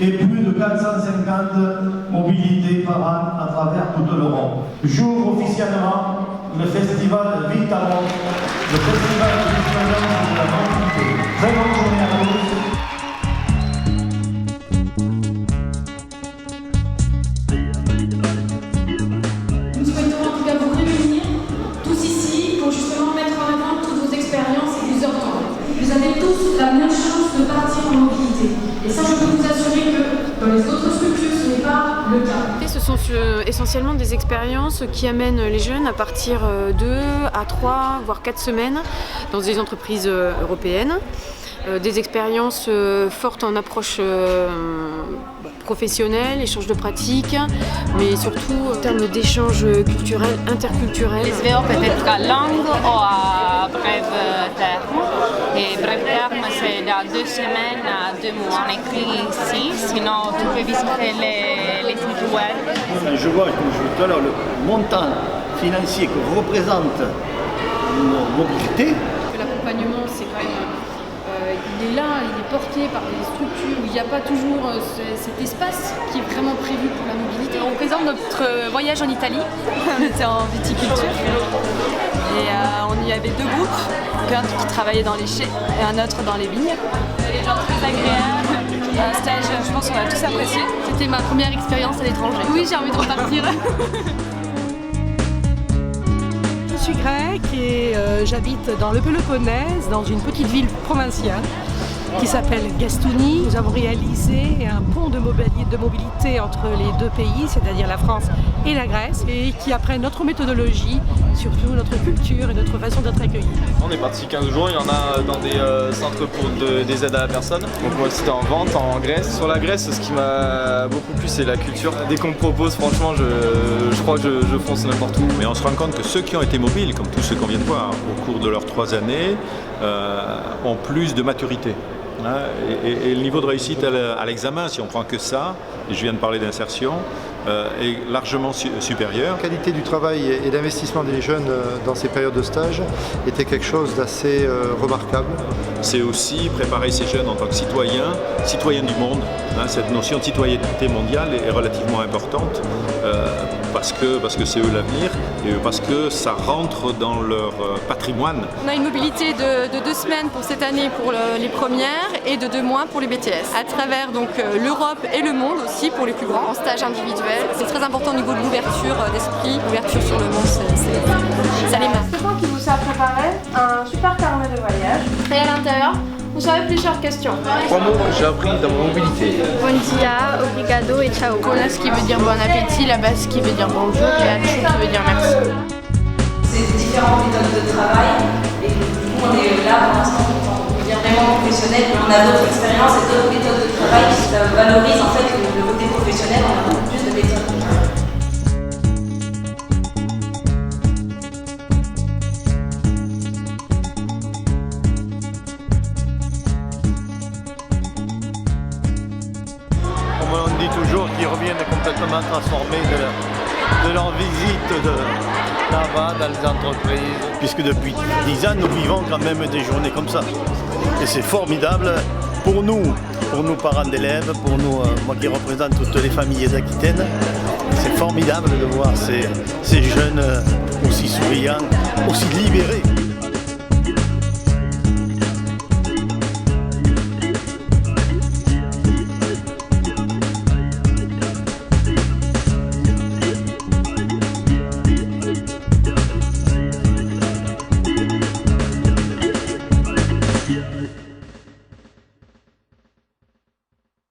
et plus de 450 mobilités par an à travers toute l'Europe. J'ouvre officiellement le festival Vitamon, le festival de l'expérience de la mobilité. Très bonne journée à tous. Nous souhaitons en tout cas vous réunir tous ici pour justement mettre en avant toutes vos expériences et vous entendre. Vous avez tous la même chance de partir en mobilité. Et ça, je peux vous assurer que dans les autres structures, ce n'est pas le cas. Ce sont essentiellement des expériences qui amènent les jeunes à partir 2 à 3, voire 4 semaines dans des entreprises européennes. Des expériences fortes en approche professionnelle, échange de pratiques, mais surtout en termes d'échanges culturels, interculturels. Les VO peut être à longue ou à bref terme. Et bref terme, c'est dans 2 semaines à 2 mois. On écrit ici, sinon tu peux visiter les sites web. Je vois, comme je disais tout à l'heure, le montant financier que représente nos mobilités. L'accompagnement, c'est quand même... il est là, il est porté par des structures où il n'y a pas toujours cet espace qui est vraiment prévu pour la mobilité. On présente notre voyage en Italie, on était en viticulture et on y avait 2 groupes, un qui travaillait dans les chais et un autre dans les vignes. Les gens très agréables, un stage, je pense qu'on a tous apprécié. C'était ma première expérience à l'étranger. Oui, j'ai envie de repartir. Je suis grecque et j'habite dans le Péloponnèse, dans une petite ville provinciale qui s'appelle Gastouni. Nous avons réalisé un pont de mobilité entre les 2 pays, c'est-à-dire la France et la Grèce, et qui apprennent notre méthodologie, surtout notre culture et notre façon d'être accueillis. On est parti 15 jours, il y en a dans des centres pour des aides à la personne. Donc moi c'était en vente, en Grèce. Sur la Grèce, ce qui m'a beaucoup plu, c'est la culture. Dès qu'on me propose, franchement, je crois que je fonce n'importe où. Mais on se rend compte que ceux qui ont été mobiles, comme tous ceux qu'on vient de voir, au cours de leurs 3 années, ont plus de maturité. Et le niveau de réussite à l'examen, si on prend que ça, et je viens de parler d'insertion, est largement supérieur. La qualité du travail et d'investissement des jeunes dans ces périodes de stage était quelque chose d'assez remarquable. C'est aussi préparer ces jeunes en tant que citoyens du monde. Cette notion de citoyenneté mondiale est relativement importante parce que c'est eux l'avenir et parce que ça rentre dans leur patrimoine. On a une mobilité de 2 semaines pour cette année pour les premières et de 2 mois pour les BTS. À travers donc l'Europe et le monde aussi pour les plus grands, en stage individuel. C'est très important au niveau de l'ouverture d'esprit, l'ouverture sur le monde, ça les marque. C'est moi qui vous a préparé un super carnet de voyage. Et à l'intérieur, vous avez plusieurs questions. 3 mots que j'ai appris dans ma mobilité. Bon dia, obrigado et ciao. Cola, ce qui veut dire bon appétit, la base qui veut dire bonjour et achu qui veut dire merci. C'est différentes méthodes de travail et du coup on est là pour l'instant pour devenir vraiment professionnel, mais on a d'autres expériences et d'autres méthodes de travail qui valorisent en fait le côté professionnel, on a beaucoup plus de méthodes. On dit toujours qu'ils reviennent complètement transformés de leur visite là-bas dans les entreprises. Puisque depuis 10 ans, nous vivons quand même des journées comme ça. Et c'est formidable pour nous parents d'élèves, pour nous, moi qui représente toutes les familles d'Aquitaine. C'est formidable de voir ces jeunes aussi souriants, aussi libérés.